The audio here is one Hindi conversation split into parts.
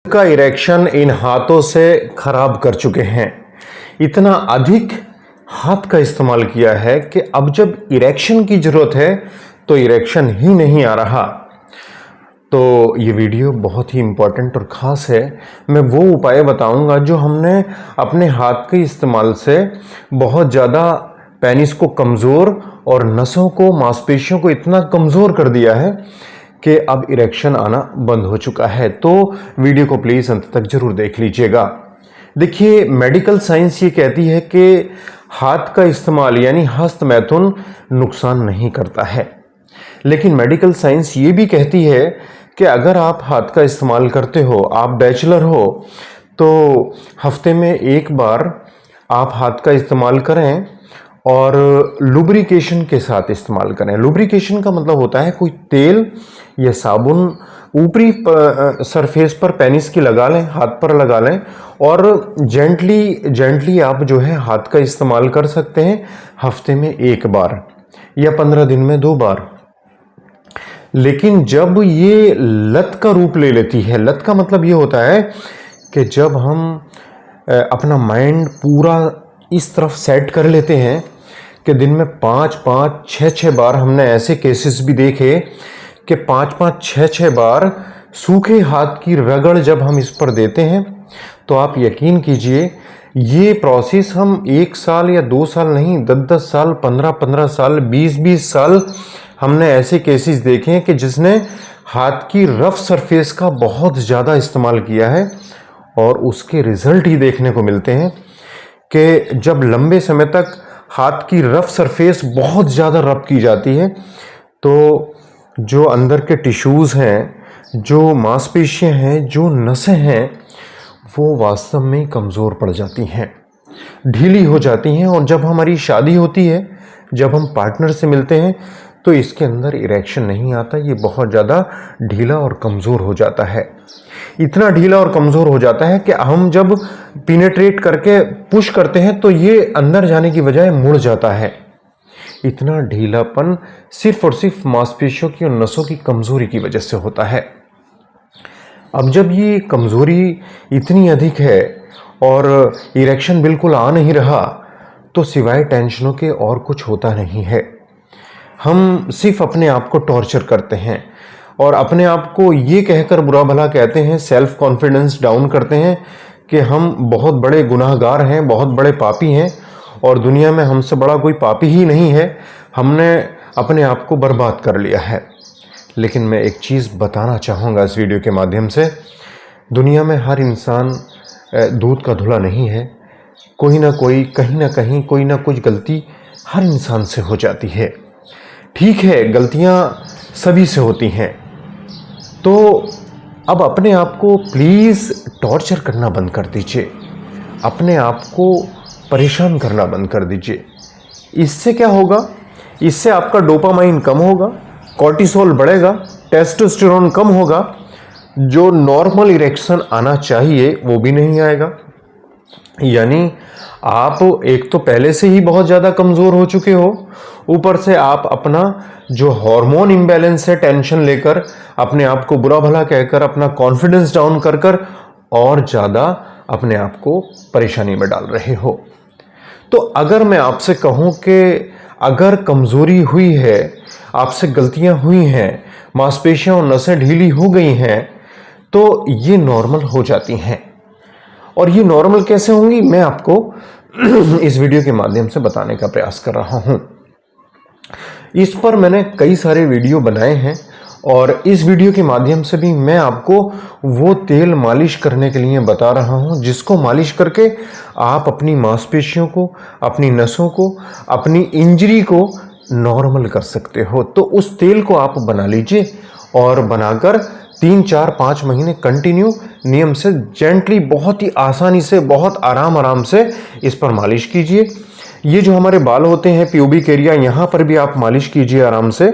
का इरेक्शन इन हाथों से खराब कर चुके हैं। इतना अधिक हाथ का इस्तेमाल किया है कि अब जब इरेक्शन की जरूरत है तो इरेक्शन ही नहीं आ रहा। तो ये वीडियो बहुत ही इम्पोर्टेंट और ख़ास है। मैं वो उपाय बताऊंगा जो हमने अपने हाथ के इस्तेमाल से बहुत ज़्यादा पेनिस को कमज़ोर और नसों को, मांसपेशियों को इतना कमज़ोर कर दिया है कि अब इरेक्शन आना बंद हो चुका है। तो वीडियो को प्लीज़ अंत तक जरूर देख लीजिएगा। देखिए, मेडिकल साइंस ये कहती है कि हाथ का इस्तेमाल यानी हस्त मैथुन नुकसान नहीं करता है, लेकिन मेडिकल साइंस ये भी कहती है कि अगर आप हाथ का इस्तेमाल करते हो, आप बैचलर हो, तो हफ्ते में एक बार आप हाथ का इस्तेमाल करें और लुब्रिकेशन के साथ इस्तेमाल करें। लुब्रिकेशन का मतलब होता है कोई तेल या साबुन ऊपरी सरफेस पर पेनिस की लगा लें, हाथ पर लगा लें और जेंटली आप जो है हाथ का इस्तेमाल कर सकते हैं हफ्ते में एक बार या 15 दिन में 2 बार। लेकिन जब ये लत का रूप ले लेती है, लत का मतलब ये होता है कि जब हम अपना माइंड पूरा इस तरफ सेट कर लेते हैं कि दिन में 5-5, 6-6 बार, हमने ऐसे केसेस भी देखे कि 5-5, 6-6 बार सूखे हाथ की रगड़ जब हम इस पर देते हैं तो आप यकीन कीजिए ये प्रोसेस हम 1 साल या 2 साल नहीं, 10-10 साल, 15-15 साल, 20-20 साल हमने ऐसे केसेस देखे हैं कि जिसने हाथ की रफ सरफेस का बहुत ज़्यादा इस्तेमाल किया है और उसके रिजल्ट ही देखने को मिलते हैं कि जब लंबे समय तक हाथ की रफ सरफेस बहुत ज़्यादा रब की जाती है तो जो अंदर के टिश्यूज़ हैं, जो मांसपेशियां हैं, जो नसें हैं, वो वास्तव में कमज़ोर पड़ जाती हैं, ढीली हो जाती हैं। और जब हमारी शादी होती है, जब हम पार्टनर से मिलते हैं तो इसके अंदर इरेक्शन नहीं आता, ये बहुत ज़्यादा ढीला और कमज़ोर हो जाता है। इतना ढीला और कमज़ोर हो जाता है कि हम जब पिनेट्रेट करके पुश करते हैं तो ये अंदर जाने की बजाय मुड़ जाता है। इतना ढीलापन सिर्फ और सिर्फ मांसपेशियों की और नसों की कमज़ोरी की वजह से होता है। अब जब ये कमज़ोरी इतनी अधिक है और इरेक्शन बिल्कुल आ नहीं रहा तो सिवाय टेंशनों के और कुछ होता नहीं है। हम सिर्फ अपने आप को टॉर्चर करते हैं और अपने आप को ये कहकर बुरा भला कहते हैं, सेल्फ कॉन्फिडेंस डाउन करते हैं कि हम बहुत बड़े गुनाहगार हैं, बहुत बड़े पापी हैं और दुनिया में हमसे बड़ा कोई पापी ही नहीं है, हमने अपने आप को बर्बाद कर लिया है। लेकिन मैं एक चीज़ बताना चाहूँगा इस वीडियो के माध्यम से, दुनिया में हर इंसान दूध का धुला नहीं है। कोई ना कोई, कहीं ना कहीं, कोई ना कुछ गलती हर इंसान से हो जाती है। ठीक है, गलतियाँ सभी से होती हैं। तो अब अपने आप को प्लीज़ टॉर्चर करना बंद कर दीजिए, अपने आप को परेशान करना बंद कर दीजिए। इससे क्या होगा? इससे आपका डोपामाइन कम होगा, कॉर्टिसोल बढ़ेगा, टेस्टोस्टेरोन कम होगा, जो नॉर्मल इरेक्शन आना चाहिए वो भी नहीं आएगा। यानी आप एक तो पहले से ही बहुत ज़्यादा कमज़ोर हो चुके हो, ऊपर से आप अपना जो हार्मोन इम्बैलेंस है, टेंशन लेकर, अपने आप को बुरा भला कहकर, अपना कॉन्फिडेंस डाउन कर कर और ज़्यादा अपने आप को परेशानी में डाल रहे हो। तो अगर मैं आपसे कहूँ कि अगर कमज़ोरी हुई है, आपसे गलतियाँ हुई हैं, मांसपेशियाँ और नसें ढीली हो गई हैं, तो ये नॉर्मल हो जाती हैं। और ये नॉर्मल कैसे होंगी, मैं आपको इस वीडियो के माध्यम से बताने का प्रयास कर रहा हूँ। इस पर मैंने कई सारे वीडियो बनाए हैं और इस वीडियो के माध्यम से भी मैं आपको वो तेल मालिश करने के लिए बता रहा हूँ जिसको मालिश करके आप अपनी मांसपेशियों को, अपनी नसों को, अपनी इंजरी को नॉर्मल कर सकते हो। तो उस तेल को आप बना लीजिए और बनाकर 3-4-5 महीने कंटिन्यू नियम से जेंटली, बहुत ही आसानी से, बहुत आराम से इस पर मालिश कीजिए। ये जो हमारे बाल होते हैं, प्यूबिक एरिया, यहाँ पर भी आप मालिश कीजिए आराम से।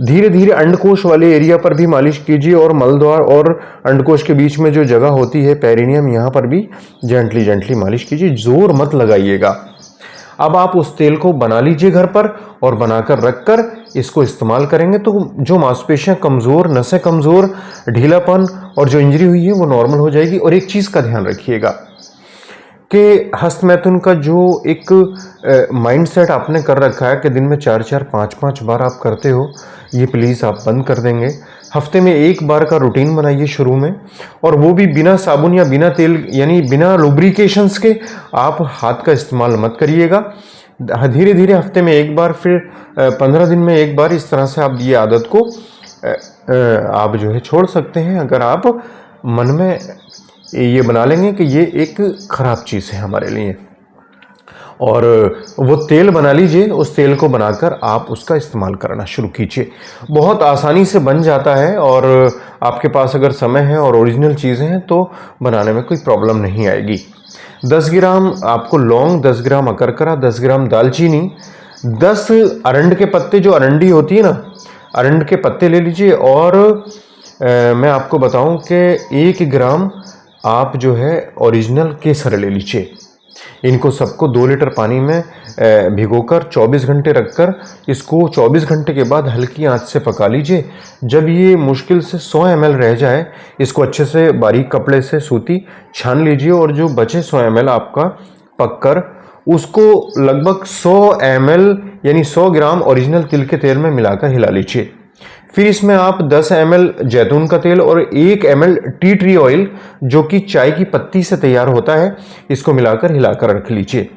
धीरे धीरे अंडकोश वाले एरिया पर भी मालिश कीजिए और मलद्वार और अंडकोश के बीच में जो जगह होती है पेरिनियम, यहाँ पर भी जेंटली मालिश कीजिए, जोर मत लगाइएगा। अब आप उस तेल को बना लीजिए घर पर और बनाकर रखकर इसको इस्तेमाल करेंगे तो जो मांसपेशियां कमज़ोर, नसें कमज़ोर, ढीलापन और जो इंजरी हुई है वो नॉर्मल हो जाएगी। और एक चीज़ का ध्यान रखिएगा कि हस्तमैथुन का जो एक माइंडसेट आपने कर रखा है कि दिन में 4-4, 5-5 बार आप करते हो, ये प्लीज़ आप बंद कर देंगे। हफ्ते में एक बार का रूटीन बनाइए शुरू में, और वो भी बिना साबुन या बिना तेल यानी बिना लुब्रिकेशंस के आप हाथ का इस्तेमाल मत करिएगा। धीरे धीरे हफ्ते में एक बार, फिर 15 दिन में एक बार, इस तरह से आप ये आदत को आप जो है छोड़ सकते हैं अगर आप मन में ये बना लेंगे कि ये एक ख़राब चीज़ है हमारे लिए। और वो तेल बना लीजिए, उस तेल को बनाकर आप उसका इस्तेमाल करना शुरू कीजिए। बहुत आसानी से बन जाता है और आपके पास अगर समय है और ओरिजिनल चीज़ें हैं तो बनाने में कोई प्रॉब्लम नहीं आएगी। 10 ग्राम आपको लौंग, 10 ग्राम अकरकरा, 10 ग्राम दालचीनी, 10 अरंड के पत्ते, जो अरंडी होती है ना, अरंड के पत्ते ले लीजिए। और मैं आपको बताऊं कि 1 ग्राम आप जो है ओरिजिनल केसर ले लीजिए। इनको सबको 2 लीटर पानी में भिगोकर 24 घंटे रखकर इसको 24 घंटे के बाद हल्की आंच से पका लीजिए। जब ये मुश्किल से 100 ml रह जाए, इसको अच्छे से बारीक कपड़े से सूती छान लीजिए और जो बचे 100 ml आपका पककर उसको लगभग 100 ml यानी 100 ग्राम ओरिजिनल तिल के तेल में मिलाकर हिला लीजिए। फिर इसमें आप 10 ml जैतून का तेल और 1 ml टी ट्री ऑयल, जो कि चाय की पत्ती से तैयार होता है, इसको मिलाकर हिलाकर रख लीजिए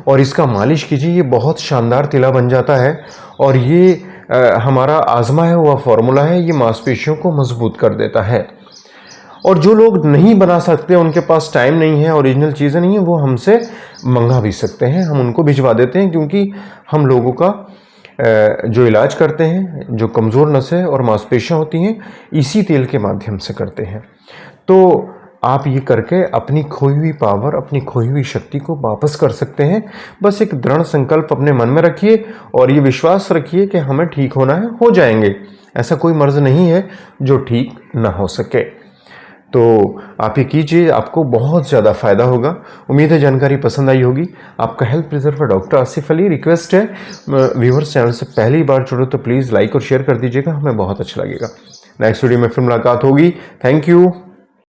और इसका मालिश कीजिए। ये बहुत शानदार तिला बन जाता है और ये हमारा आजमाया हुआ फॉर्मूला है। ये मांसपेशियों को मजबूत कर देता है। और जो लोग नहीं बना सकते, उनके पास टाइम नहीं है, ओरिजिनल चीज़ें नहीं है, वो हमसे मंगा भी सकते हैं, हम उनको भिजवा देते हैं, क्योंकि हम लोगों का जो इलाज करते हैं, जो कमज़ोर नसें और मांसपेशियां होती हैं, इसी तेल के माध्यम से करते हैं। तो आप ये करके अपनी खोई हुई पावर, अपनी खोई हुई शक्ति को वापस कर सकते हैं। बस एक दृढ़ संकल्प अपने मन में रखिए और ये विश्वास रखिए कि हमें ठीक होना है, हो जाएंगे। ऐसा कोई मर्ज नहीं है जो ठीक ना हो सके। तो आप ये कीजिए, आपको बहुत ज़्यादा फ़ायदा होगा। उम्मीद है जानकारी पसंद आई होगी। आपका health preserver doctor Asif Ali. Request है, व्यूवर्स चैनल से पहली बार जुड़ो तो प्लीज़ लाइक और शेयर कर दीजिएगा, हमें बहुत अच्छा लगेगा। नेक्स्ट वीडियो में फिर मुलाकात होगी। Thank you.